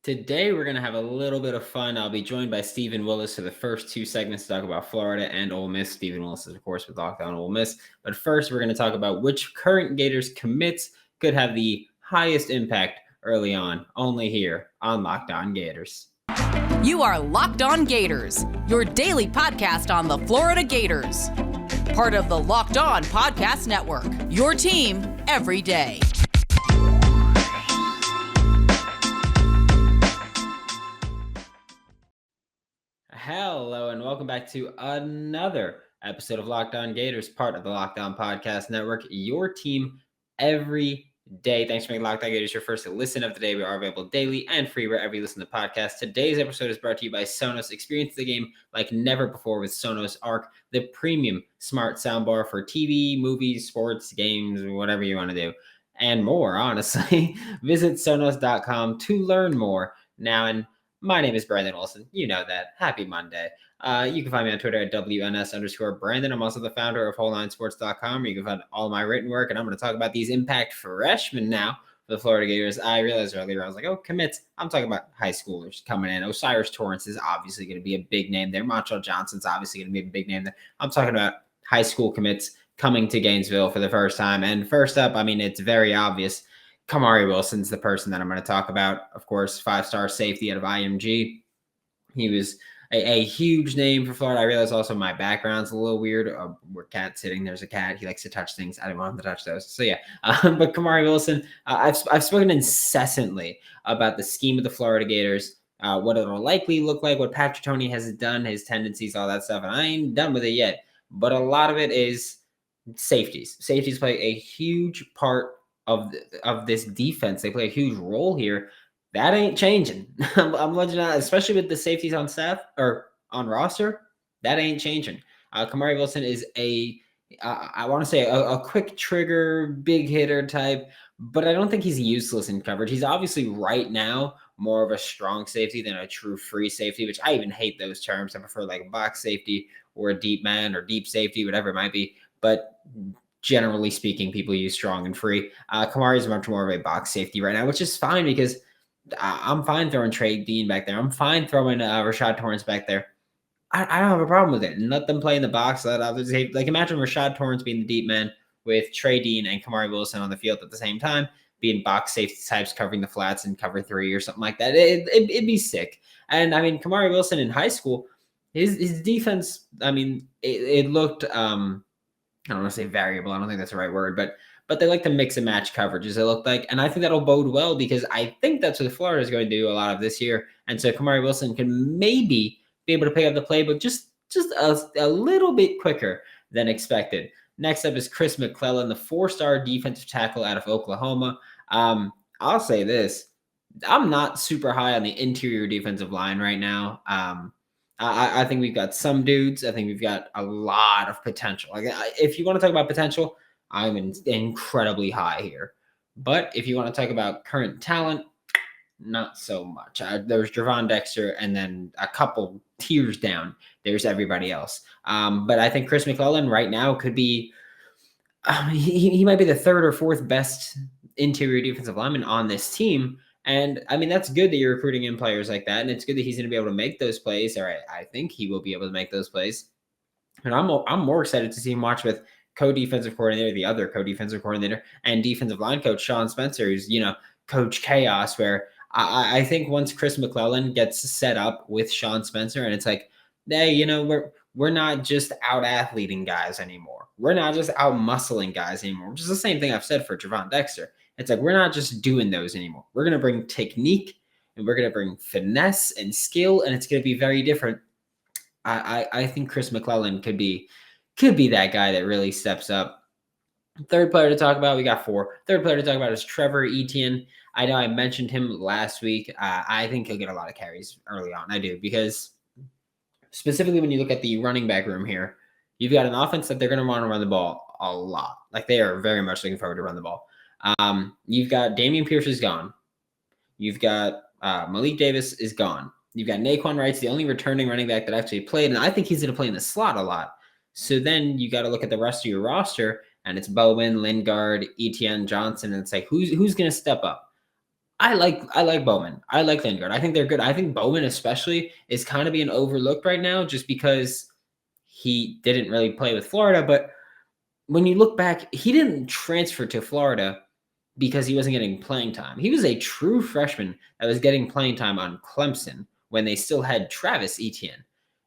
Today, we're going to have a little bit of fun. I'll be joined by Stephen Willis for the first two segments to talk about Florida and Ole Miss. Stephen Willis is, of course, with Locked On Ole Miss. But first, we're going to talk about which current Gators commits could have the highest impact early on, only here on Locked On Gators. You are Locked On Gators, your daily podcast on the Florida Gators. Part of the Locked On Podcast Network, your team every day. Hello, and welcome back to another episode of Locked On Gators, part of the Locked On Podcast Network, your team every day. Thanks for making Locked On Gators your first listen of the day. We are available daily and free wherever you listen to podcasts. Today's episode is brought to you by Sonos. Experience the game like never before with Sonos Arc, the premium smart soundbar for TV, movies, sports, games, whatever you want to do, and more, honestly. Visit Sonos.com to learn more now. And my name is Brandon Wilson. You know that. Happy Monday. You can find me on Twitter at WNS_Brandon. I'm also the founder of WholeNineSports.com, where you can find all my written work. And I'm going to talk about these impact freshmen now for the Florida Gators. I realized earlier, I was like, oh, commits. I'm talking about high schoolers coming in. Osiris Torrance is obviously going to be a big name there. Montrell Johnson's obviously going to be a big name there. I'm talking about high school commits coming to Gainesville for the first time. And first up, I mean, it's very obvious. Kamari Wilson's the person that I'm going to talk about. Of course, 5-star safety out of IMG. He was a huge name for Florida. I realize also my background's a little weird. We're cat sitting. There's a cat. He likes to touch things. I didn't want him to touch those. So yeah, but Kamari Wilson, I've spoken incessantly about the scheme of the Florida Gators, what it'll likely look like, what Patrick Toney has done, his tendencies, all that stuff. And I ain't done with it yet. But a lot of it is safeties. Safeties play a huge part of this defense. They play a huge role here. That ain't changing. I'm letting you know, especially with the safeties on staff or on roster. That ain't changing. Kamari Wilson is I want to say a quick trigger, big hitter type, but I don't think he's useless in coverage. He's obviously right now more of a strong safety than a true free safety, which I even hate those terms. I prefer like a box safety or a deep man or deep safety, whatever it might be. But generally speaking, people use strong and free. Kamari is much more of a box safety right now, which is fine because I'm fine throwing Trey Dean back there. I'm fine throwing Rashad Torrance back there. I don't have a problem with it. And let them play in the box. Let others, like imagine Rashad Torrance being the deep man with Trey Dean and Kamari Wilson on the field at the same time, being box safety types covering the flats in cover 3 or something like that. It'd be sick. And I mean, Kamari Wilson in high school, his defense, I mean, it looked I don't want to say variable. I don't think that's the right word, but they like to mix and match coverages, it looked like. And I think that'll bode well because I think that's what Florida is going to do a lot of this year. And so Kamari Wilson can maybe be able to pick up the playbook just a little bit quicker than expected. Next up is Chris McClellan, the 4-star defensive tackle out of Oklahoma. I'll say this. I'm not super high on the interior defensive line right now. I think we've got some dudes. I think we've got a lot of potential. Like, if you want to talk about potential, I'm incredibly high here. But if you want to talk about current talent, not so much. There's Javon Dexter, and then a couple tiers down, there's everybody else. But I think Chris McClellan right now could be, he might be the 3rd or 4th best interior defensive lineman on this team. And I mean, that's good that you're recruiting in players like that. And it's good that he's going to be able to make those plays. Or I think he will be able to make those plays. And I'm more excited to see him watch with co-defensive coordinator, the other co-defensive coordinator, and defensive line coach Sean Spencer, who's, Coach Chaos, where I think once Chris McClellan gets set up with Sean Spencer and it's like, hey, we're not just out athleting guys anymore. We're not just out muscling guys anymore, which is the same thing I've said for Javon Dexter. It's like, we're not just doing those anymore. We're going to bring technique and we're going to bring finesse and skill, and it's going to be very different. I think Chris McClellan could be that guy that really steps up. Third player to talk about, we got 4. Third player to talk about is Trevor Etienne. I know I mentioned him last week. I think he'll get a lot of carries early on. I do, because specifically when you look at the running back room here, you've got an offense that they're going to want to run the ball a lot. Like, they are very much looking forward to run the ball. You've got Dameon Pierce is gone. You've got Malik Davis is gone. You've got Naquan Wright's the only returning running back that actually played, and I think he's going to play in the slot a lot. So then you got to look at the rest of your roster, and it's Bowen, Lingard, Etienne, Johnson, and it's like, who's going to step up? I like Bowman. I like Lingard. I think they're good. I think Bowman especially is kind of being overlooked right now just because he didn't really play with Florida. But when you look back, he didn't transfer to Florida because he wasn't getting playing time. He was a true freshman that was getting playing time on Clemson when they still had Travis Etienne.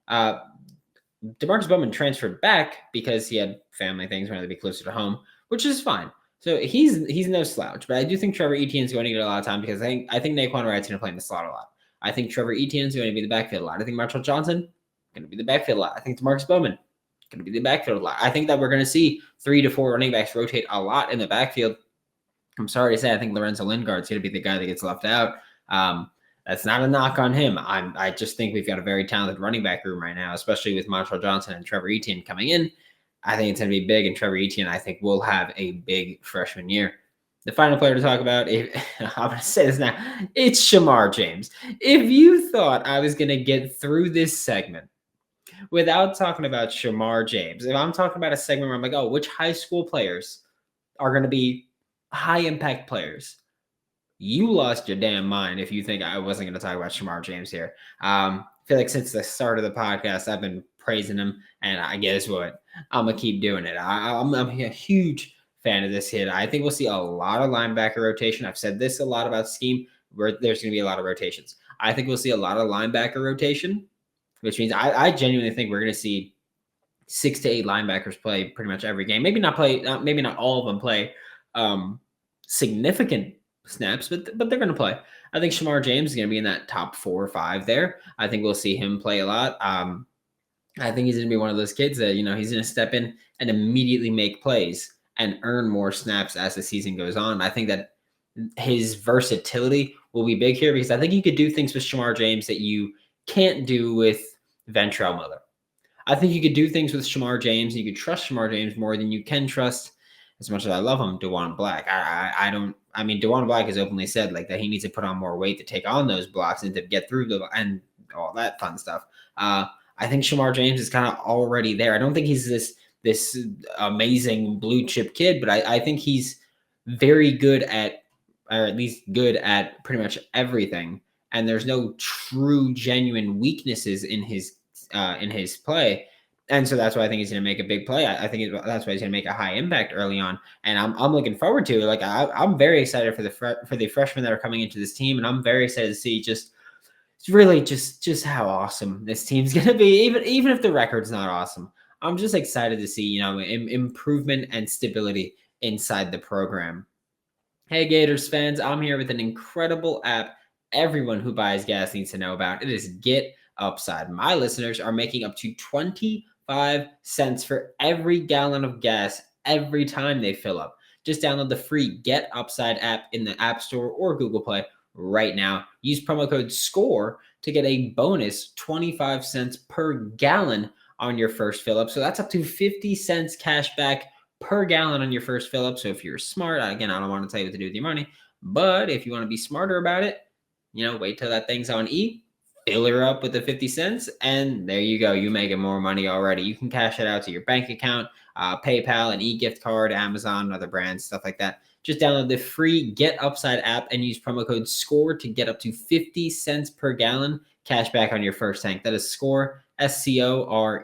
DeMarcus Bowman transferred back because he had family things, wanted to be closer to home, which is fine. So he's no slouch, but I do think Trevor Etienne's going to get a lot of time because I think Naquan Wright's going to play in the slot a lot. I think Trevor Etienne's going to be in the backfield a lot. I think Marshall Johnson going to be the backfield a lot. I think DeMarcus Bowman going to be the backfield a lot. I think that we're going to see 3 to 4 running backs rotate a lot in the backfield. I'm sorry to say, I think Lorenzo Lingard's going to be the guy that gets left out. That's not a knock on him. I just think we've got a very talented running back room right now, especially with Marshall Johnson and Trevor Etienne coming in. I think it's going to be big, and Trevor Etienne, I think, will have a big freshman year. The final player to talk about, I'm going to say this now, it's Shemar James. If you thought I was going to get through this segment without talking about Shemar James, if I'm talking about a segment where I'm like, oh, which high school players are going to be high-impact players, you lost your damn mind if you think I wasn't going to talk about Shemar James here. I feel like since the start of the podcast, I've been praising him, and I guess what? I'm going to keep doing it. I'm a huge fan of this kid. I think we'll see a lot of linebacker rotation. I've said this a lot about scheme, where there's going to be a lot of rotations. I think we'll see a lot of linebacker rotation, which means I genuinely think we're going to see 6 to 8 linebackers play pretty much every game. Maybe not all of them play significant snaps, but they're going to play. I think Shemar James is going to be in that top 4 or 5 there. I think we'll see him play a lot. I think he's going to be one of those kids that, he's going to step in and immediately make plays and earn more snaps as the season goes on. I think that his versatility will be big here because I think you could do things with Shemar James that you can't do with Ventrell Miller. I think you could do things with Shemar James. You could trust Shemar James more than you can trust, as much as I love him, DeJuan Black. DeJuan Black has openly said like that he needs to put on more weight to take on those blocks and to get through and all that fun stuff. I think Shemar James is kind of already there. I don't think he's this amazing blue chip kid, but I think he's very good at, or at least good at pretty much everything. And there's no true genuine weaknesses in his play. And so that's why I think he's going to make a big play. I think that's why he's going to make a high impact early on. And I'm looking forward to it. Like I'm very excited for the freshmen that are coming into this team. And I'm very excited to see just how awesome this team's going to be. Even if the record's not awesome, I'm just excited to see, improvement and stability inside the program. Hey, Gators fans, I'm here with an incredible app everyone who buys gas needs to know about. It is Get Upside. My listeners are making up to 25 cents for every gallon of gas every time they fill up. Just download the free Get Upside app in the App Store or Google Play right now. Use promo code SCORE to get a bonus 25 cents per gallon on your first fill up. So that's up to 50 cents cash back per gallon on your first fill up. So if you're smart, again, I don't want to tell you what to do with your money, but if you want to be smarter about it, wait till that thing's on E, fill her up with the 50 cents, and there you go. You're making more money already. You can cash it out to your bank account, PayPal, an e-gift card, Amazon, other brands, stuff like that. Just download the free Get Upside app and use promo code SCORE to get up to 50 cents per gallon cash back on your first tank. That is SCORE, SCORE.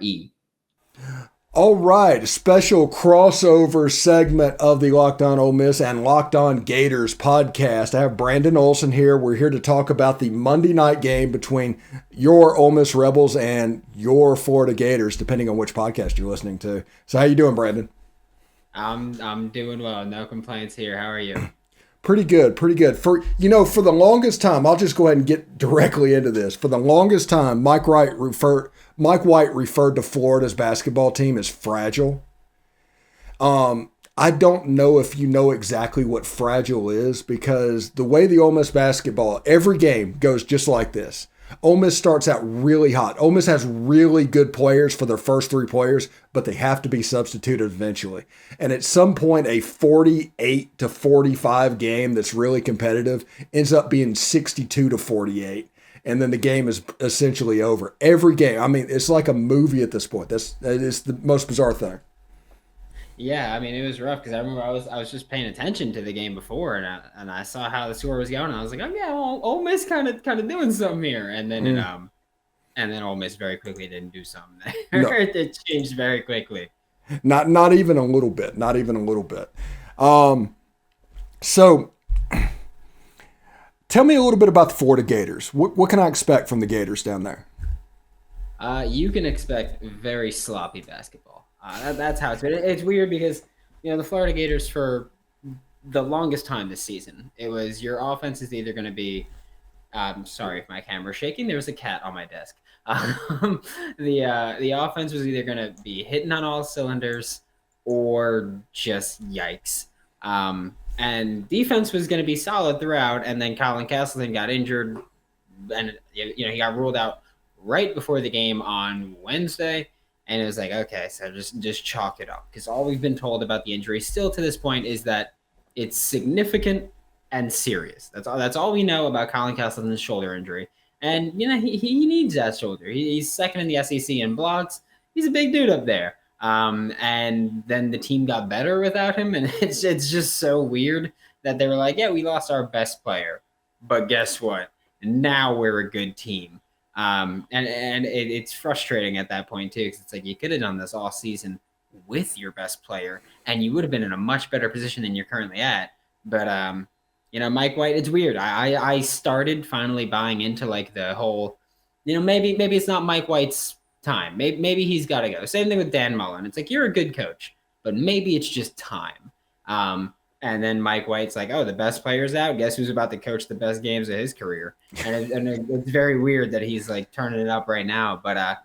All right, special crossover segment of the Locked On Ole Miss and Locked On Gators podcast. I have Brandon Olson here. We're here to talk about the Monday night game between your Ole Miss Rebels and your Florida Gators, depending on which podcast you're listening to. So how you doing, Brandon? I'm doing well. No complaints here. How are you? Pretty good. For the longest time, I'll just go ahead and get directly into this. For the longest time, Mike White referred to Florida's basketball team as fragile. I don't know if you know exactly what fragile is, because the way the Ole Miss basketball, every game goes just like this. Ole Miss starts out really hot. Ole Miss has really good players for their first 3 players, but they have to be substituted eventually. And at some point, a 48-45 game that's really competitive ends up being 62-48. And then the game is essentially over. Every game. I mean, it's like a movie at this point. That is the most bizarre thing. Yeah, I mean, it was rough because I remember I was just paying attention to the game before, and I saw how the score was going. And I was like, oh yeah, Ole Miss kind of doing something here, and then Mm, and then Ole Miss very quickly didn't do something. no, It changed very quickly. not even a little bit. Not even a little bit. Um, so tell me a little bit about the Florida Gators. What can I expect from the Gators down there? You can expect very sloppy basketball. That's how it's been. It's weird because the Florida Gators for the longest time this season, it was your offense is either going to be. Sorry if my camera's shaking. There was a cat on my desk. Um, the offense was either going to be hitting on all cylinders or just yikes. And defense was going to be solid throughout. And then Colin Castleton got injured, and he got ruled out right before the game on Wednesday. And it was like, okay, so just chalk it up, because all we've been told about the injury still to this point is that it's significant and serious. That's all we know about Colin Castleton's shoulder injury. And he needs that shoulder. He's second in the SEC in blocks. He's a big dude up there. And then the team got better without him, and it's just so weird that they were like, yeah, we lost our best player, but guess what? Now we're a good team. It's frustrating at that point too, because it's like you could have done this all season with your best player, and you would have been in a much better position than you're currently at. But Mike White, it's weird. I started finally buying into like the whole, maybe it's not Mike White's time. Maybe he's got to go. Same thing with Dan Mullen. It's like, you're a good coach, but maybe it's just time. And then Mike White's like, oh, the best player's out. Guess who's about to coach the best games of his career? And it's very weird that he's like turning it up right now. But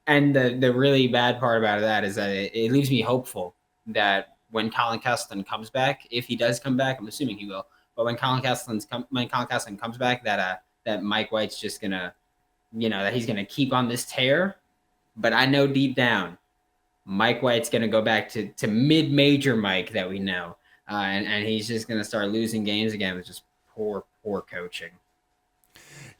and the really bad part about that is that it leaves me hopeful that when Colin Castleton comes back, if he does come back, I'm assuming he will. But when Colin Castleton comes back, that Mike White's just gonna, that he's gonna keep on this tear. But I know deep down, Mike White's gonna go back to mid-major Mike that we know. And he's just going to start losing games again with just poor coaching.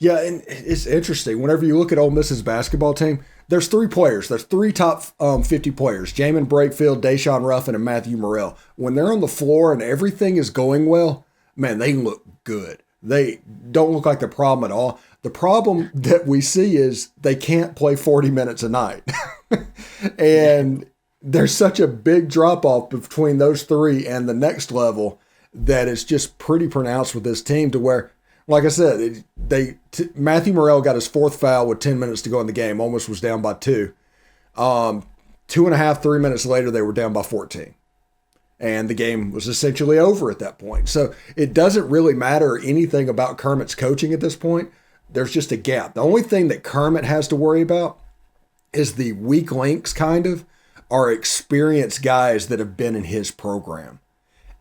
Yeah, and it's interesting. Whenever you look at Ole Miss's basketball team, there's three players. There's three top 50 players: Jamin Brakefield, Deshaun Ruffin, and Matthew Morrell. When they're on the floor and everything is going well, man, they look good. They don't look like the problem at all. The problem that we see is they can't play 40 minutes a night. And there's such a big drop off between those three and the next level that it's just pretty pronounced with this team, to where, like I said, Matthew Morrell got his fourth foul with 10 minutes to go in the game, almost was down by 2. 2.5, 3 minutes later, they were down by 14. And the game was essentially over at that point. So it doesn't really matter anything about Kermit's coaching at this point. There's just a gap. The only thing that Kermit has to worry about is the weak links, kind of, are experienced guys that have been in his program.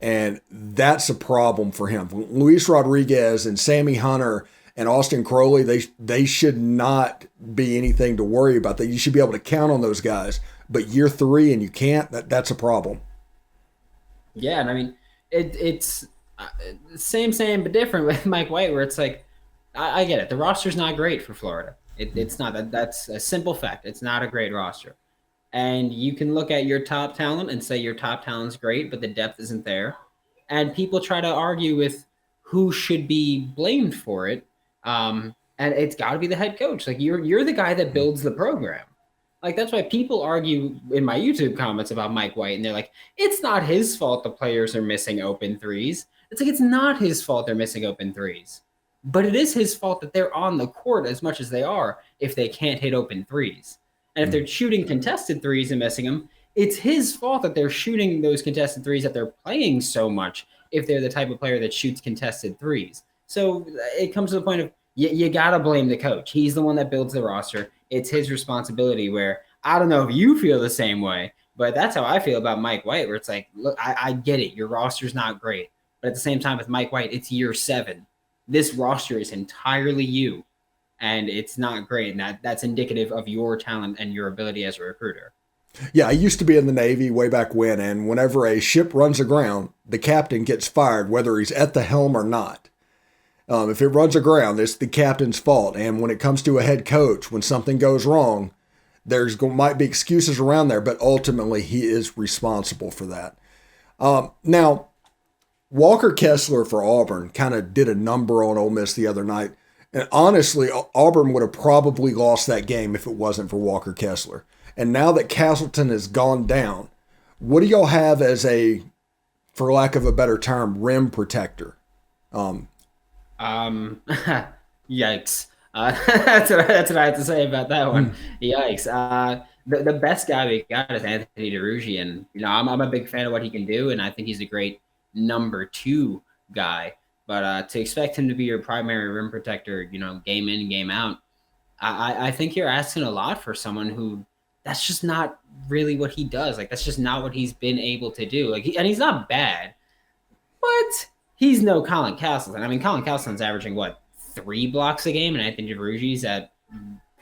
And that's a problem for him. Luis Rodriguez and Sammy Hunter and Austin Crowley, they should not be anything to worry about. That you should be able to count on those guys. But year 3 and you can't, that's a problem. Yeah, and I mean, it's same but different with Mike White, where it's like, I get it. The roster's not great for Florida. It's not. That's a simple fact. It's not a great roster. And you can look at your top talent and say your top talent's great, but the depth isn't there. And people try to argue with who should be blamed for it. And it's got to be the head coach. Like, you're the guy that builds the program. Like, that's why people argue in my YouTube comments about Mike White, and they're like, it's not his fault the players are missing open threes. It's like, it's not his fault they're missing open threes. But it is his fault that they're on the court as much as they are if they can't hit open threes. And if they're shooting contested threes and missing them, it's his fault that they're shooting those contested threes, that they're playing so much if they're the type of player that shoots contested threes. So it comes to the point of you got to blame the coach. He's the one that builds the roster. It's his responsibility, where I don't know if you feel the same way, but that's how I feel about Mike White, where it's like, look, I get it. Your roster's not great. But at the same time with Mike White, it's year 7. This roster is entirely you. And it's not great. And that's indicative of your talent and your ability as a recruiter. Yeah, I used to be in the Navy way back when, and whenever a ship runs aground, the captain gets fired, whether he's at the helm or not. If it runs aground, it's the captain's fault. And when it comes to a head coach, when something goes wrong, might be excuses around there, but ultimately he is responsible for that. Now, Walker Kessler for Auburn kind of did a number on Ole Miss the other night. And honestly, Auburn would have probably lost that game if it wasn't for Walker Kessler. And now that Castleton has gone down, what do y'all have as a, for lack of a better term, rim protector? Yikes. That's what I have to say about that one. Yikes. The best guy we got is Anthony DeRuggi, and I'm a big fan of what he can do, and I think he's a great number 2 guy. But to expect him to be your primary rim protector, game in, game out, I think you're asking a lot for someone who that's just not really what he does. Like, that's just not what he's been able to do. And he's not bad, but he's no Colin Castleton. I mean, Colin Castleton's averaging 3 blocks a game, and Anthony DeRuggi's at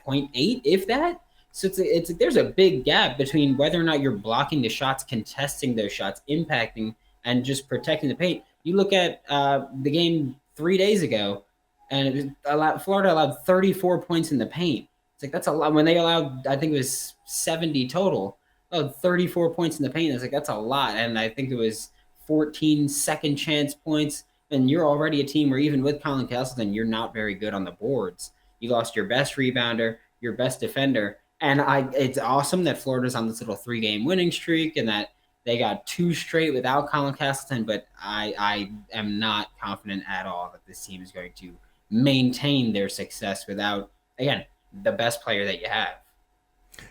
0.8, if that. So there's a big gap between whether or not you're blocking the shots, contesting those shots, impacting, and just protecting the paint. You look at the game 3 days ago, and Florida allowed 34 points in the paint. It's like, that's a lot. When they allowed, I think it was 70 total, 34 points in the paint. It's like, that's a lot. And I think it was 14 second chance points. And you're already a team where even with Colin Castleton, you're not very good on the boards. You lost your best rebounder, your best defender. And it's awesome that Florida's on this little 3-game winning streak and that they got 2 straight without Colin Castleton, but I am not confident at all that this team is going to maintain their success without, again, the best player that you have.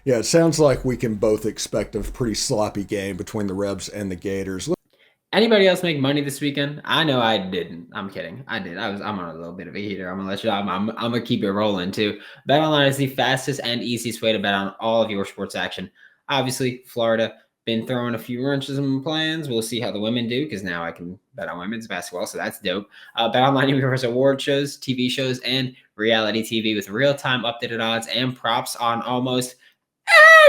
Yeah, it sounds like we can both expect a pretty sloppy game between the Rebs and the Gators. Anybody else make money this weekend? I know I didn't. I'm kidding. I did. I'm on a little bit of a heater. I'm gonna let you. I'm gonna keep it rolling too. BetOnline is the fastest and easiest way to bet on all of your sports action. Obviously, Florida been throwing a few wrenches in plans. We'll see how the women do, because now I can bet on women's basketball, so that's dope. BetOnline even covers award shows, TV shows, and reality TV with real-time updated odds and props on almost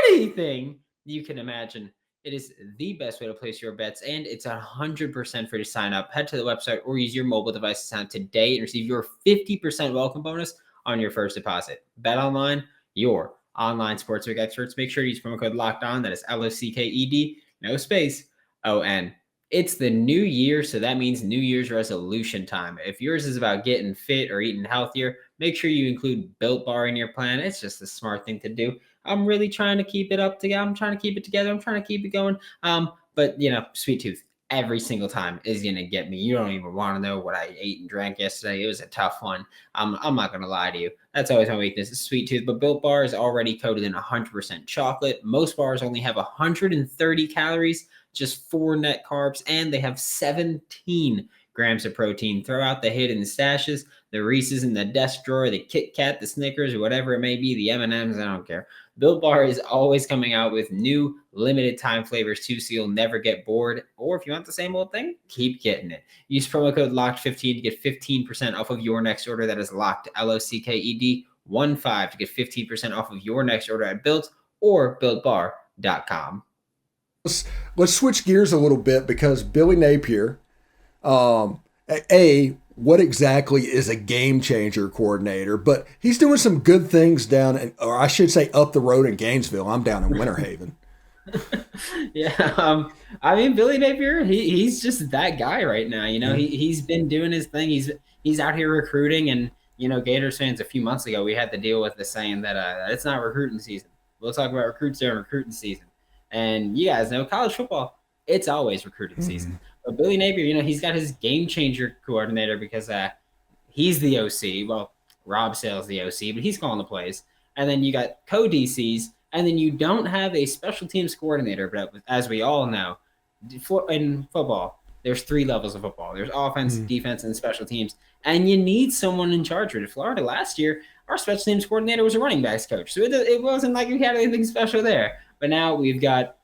anything you can imagine. It is the best way to place your bets, and it's 100% free to sign up. Head to the website or use your mobile device to sign up today and receive your 50% welcome bonus on your first deposit. BetOnline, your online sportsbook experts. Make sure to use promo code LOCKEDON. That is LOCKED, no space, ON. It's the new year, so that means New Year's resolution time. If yours is about getting fit or eating healthier, make sure you include Built Bar in your plan. It's just a smart thing to do. I'm really trying to keep it up together. I'm trying to keep it together. I'm trying to keep it going. But sweet tooth every single time is going to get me. You don't even want to know what I ate and drank yesterday. It was a tough one. I'm not going to lie to you. That's always my weakness, is sweet tooth. But Built Bar is already coated in 100% chocolate. Most bars only have 130 calories, just 4 net carbs, and they have 17 grams of protein. Throw out the hidden stashes, the Reese's in the desk drawer, the Kit Kat, the Snickers, or whatever it may be, the M&Ms, I don't care. Built Bar is always coming out with new limited time flavors too, so you'll never get bored. Or if you want the same old thing, keep getting it. Use promo code LOCKED15 to get 15% off of your next order. That is locked, LOCKED 15 to get 15% off of your next order at Built or BuiltBar.com. Let's switch gears a little bit, because Billy Napier, what exactly is a game changer coordinator? But he's doing some good things or I should say up the road in Gainesville. I'm down in Winter Haven. Yeah. I mean, Billy Napier, he's just that guy right now. He's been doing his thing. He's out here recruiting, and Gators fans, a few months ago, we had to deal with the saying that it's not recruiting season. We'll talk about recruits during recruiting season. And you guys know college football, it's always recruiting season. But Billy Napier, he's got his game changer coordinator because he's the OC. Well, Rob Sale's the OC, but he's calling the plays. And then you got co-DCs, and then you don't have a special teams coordinator. But as we all know, in football, there's 3 levels of football. There's offense, defense, and special teams. And you need someone in charge. In Florida last year, our special teams coordinator was a running backs coach. So it wasn't like we had anything special there. But now we've got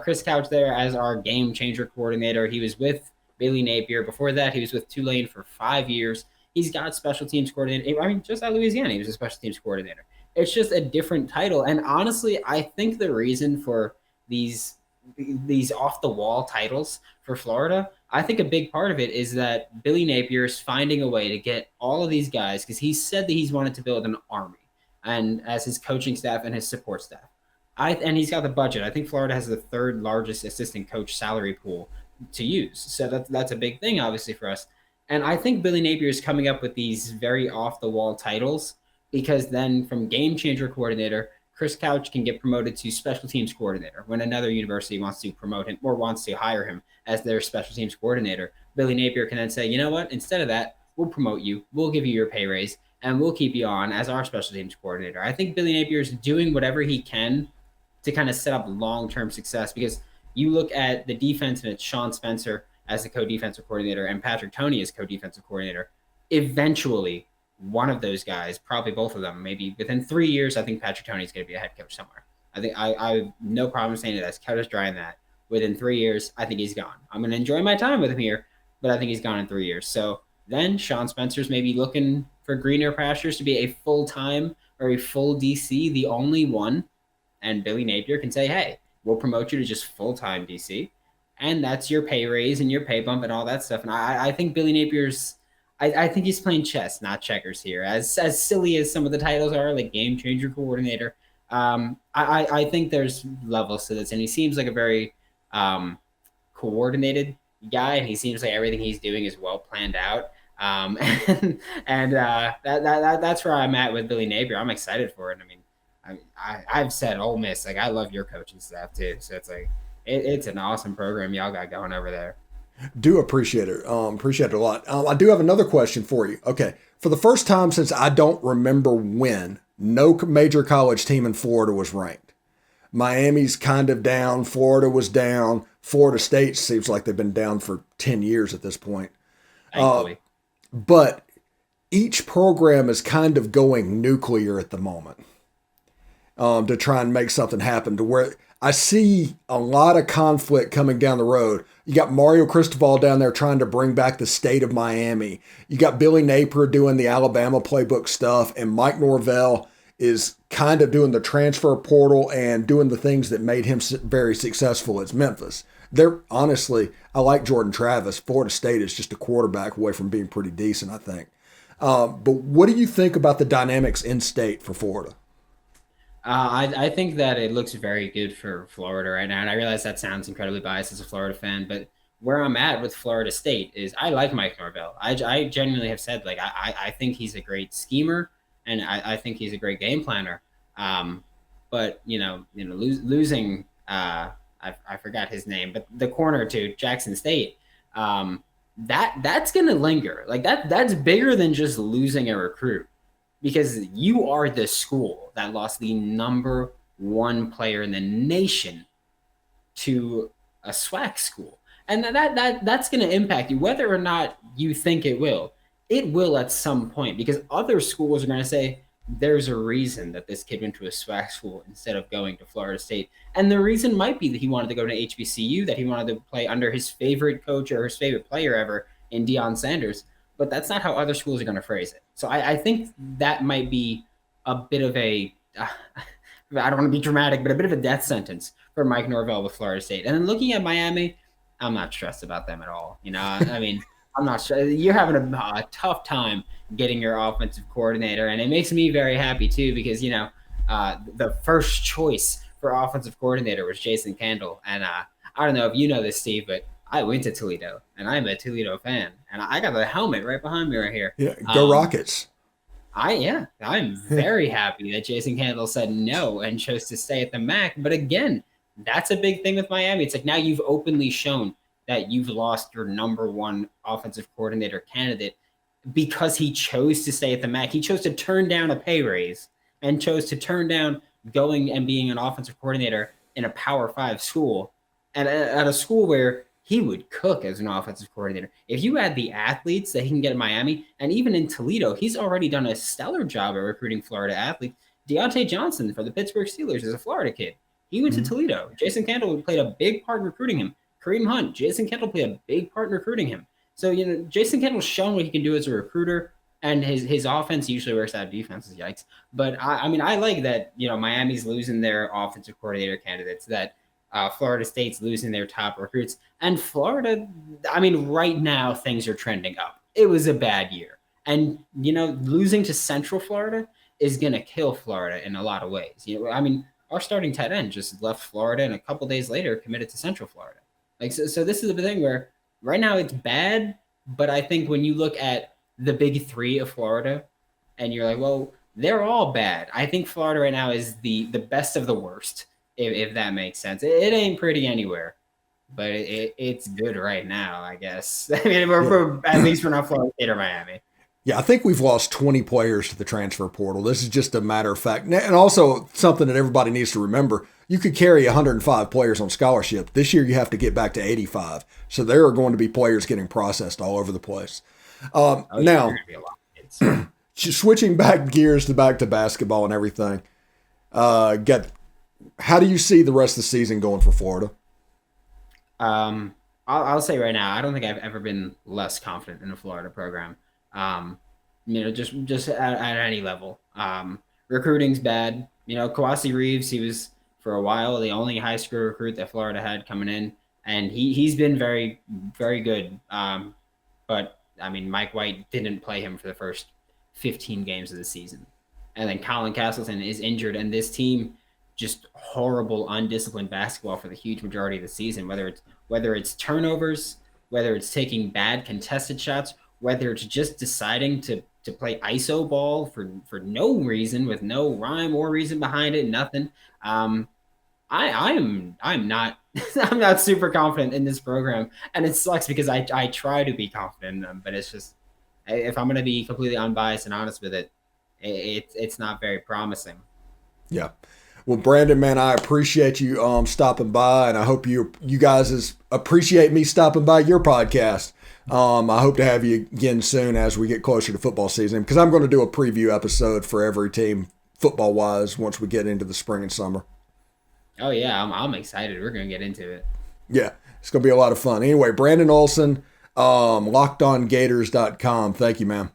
Chris Couch there as our game changer coordinator. He was with Billy Napier. Before that, he was with Tulane for 5 years. He's got special teams coordinator. I mean, just at Louisiana, he was a special teams coordinator. It's just a different title. And honestly, I think the reason for these off-the-wall titles for Florida, I think a big part of it is that Billy Napier is finding a way to get all of these guys, because he said that he's wanted to build an army and as his coaching staff and his support staff. And he's got the budget. I think Florida has the third largest assistant coach salary pool to use. So that's a big thing, obviously, for us. And I think Billy Napier is coming up with these very off the wall titles because then from game changer coordinator, Chris Couch can get promoted to special teams coordinator when another university wants to promote him or wants to hire him as their special teams coordinator. Billy Napier can then say, you know what, instead of that, we'll promote you, we'll give you your pay raise, and we'll keep you on as our special teams coordinator. I think Billy Napier is doing whatever he can to kind of set up long-term success because you look at the defense and it's Sean Spencer as the co-defensive coordinator and Patrick Toney as co-defensive coordinator. Eventually, one of those guys, probably both of them, maybe within 3 years, I think Patrick Toney is going to be a head coach somewhere. I think I have no problem saying it as cut as dry in that. Within 3 years, I think he's gone. I'm going to enjoy my time with him here, but I think he's gone in 3 years. So then Sean Spencer's maybe looking for greener pastures to be a full-time or a full DC, the only one. And Billy Napier can say, hey, we'll promote you to just full-time DC. And that's your pay raise and your pay bump and all that stuff. And I think Billy Napier's, I think he's playing chess, not checkers here. As silly as some of the titles are, like game changer coordinator, I think there's levels to this. And he seems like a very coordinated guy. And he seems like everything he's doing is well planned out. That's where I'm at with Billy Napier. I'm excited for it. I mean, I've said Ole Miss, like I love your coaching staff too. So it's like it's an awesome program y'all got going over there. Do appreciate it. Appreciate it a lot. I do have another question for you. Okay, for the first time since I don't remember when, no major college team in Florida was ranked. Miami's kind of down. Florida was down. Florida State seems like they've been down for 10 years at this point. But each program is kind of going nuclear at the moment. To try and make something happen to where I see a lot of conflict coming down the road. You got Mario Cristobal down there trying to bring back the state of Miami. You got Billy Napier doing the Alabama playbook stuff, and Mike Norvell is kind of doing the transfer portal and doing the things that made him very successful at Memphis. Honestly, I like Jordan Travis. Florida State is just a quarterback away from being pretty decent, I think. But what do you think about the dynamics in state for Florida? I think that it looks very good for Florida right now. And I realize that sounds incredibly biased as a Florida fan, but where I'm at with Florida State is I like Mike Norvell. I genuinely have said, like, I think he's a great schemer and I think he's a great game planner. But losing, I forgot his name, but the corner to Jackson State, that's going to linger. Like that's bigger than just losing a recruit. Because you are the school that lost the number one player in the nation to a SWAC school. And that's going to impact you, whether or not you think it will. It will at some point, because other schools are going to say, there's a reason that this kid went to a SWAC school instead of going to Florida State. And the reason might be that he wanted to go to HBCU, that he wanted to play under his favorite coach or his favorite player ever in Deion Sanders. But that's not how other schools are going to phrase it. So I think that might be a bit of I don't want to be dramatic, but a bit of a death sentence for Mike Norvell with Florida State. And then looking at Miami, I'm not stressed about them at all. I mean, I'm not sure. You're having a tough time getting your offensive coordinator. And it makes me very happy too, because, the first choice for offensive coordinator was Jason Kendall. And I don't know if you know this, Steve, but I went to Toledo, and I'm a Toledo fan, and I got the helmet right behind me right here. Yeah, go Rockets. I'm very happy that Jason Kendall said no and chose to stay at the MAC. But again, that's a big thing with Miami. It's like now you've openly shown that you've lost your number one offensive coordinator candidate because he chose to stay at the MAC. He chose to turn down a pay raise and chose to turn down going and being an offensive coordinator in a Power 5 school and at a school where he would cook as an offensive coordinator. If you had the athletes that he can get in Miami, and even in Toledo, he's already done a stellar job at recruiting Florida athletes. Deontay Johnson for the Pittsburgh Steelers is a Florida kid. He went to Toledo. Jason Kendall played a big part in recruiting him. Kareem Hunt, Jason Kendall played a big part in recruiting him. So, Jason Kendall's shown what he can do as a recruiter, and his offense usually works out defenses, yikes. But, I like that, Miami's losing their offensive coordinator candidates, that Florida State's losing their top recruits. And Florida, right now things are trending up. It was a bad year. And, losing to Central Florida is going to kill Florida in a lot of ways. our starting tight end just left Florida and a couple days later committed to Central Florida. Like, so this is the thing where right now it's bad, but I think when you look at the big three of Florida and you're like, well, they're all bad. I think Florida right now is the best of the worst, if that makes sense. It ain't pretty anywhere, but it's good right now, I guess. I mean, at least we're not Florida State or Miami. Yeah, I think we've lost 20 players to the transfer portal. This is just a matter of fact. And also something that everybody needs to remember, you could carry 105 players on scholarship. This year you have to get back to 85. So there are going to be players getting processed all over the place. Now, switching back gears back to basketball and everything, how do you see the rest of the season going for Florida? I'll say right now, I don't think I've ever been less confident in the Florida program. Just at any level. Recruiting's bad. Kawasi Reeves, he was for a while the only high school recruit that Florida had coming in, and he's been very, very good. But I mean, Mike White didn't play him for the first 15 games of the season, and then Colin Castleton is injured, and this team just horrible, undisciplined basketball for the huge majority of the season. Whether it's turnovers, whether it's taking bad contested shots, whether it's just deciding to play ISO ball for no reason, with no rhyme or reason behind it, nothing. I'm not I'm not super confident in this program, and it sucks because I try to be confident in them, but it's just, if I'm going to be completely unbiased and honest with it, it's not very promising. Yeah. Well, Brandon, man, I appreciate you stopping by, and I hope you guys appreciate me stopping by your podcast. I hope to have you again soon as we get closer to football season, because I'm going to do a preview episode for every team football-wise once we get into the spring and summer. Oh, yeah, I'm excited. We're going to get into it. Yeah, it's going to be a lot of fun. Anyway, Brandon Olson, LockedOnGators.com. Thank you, man.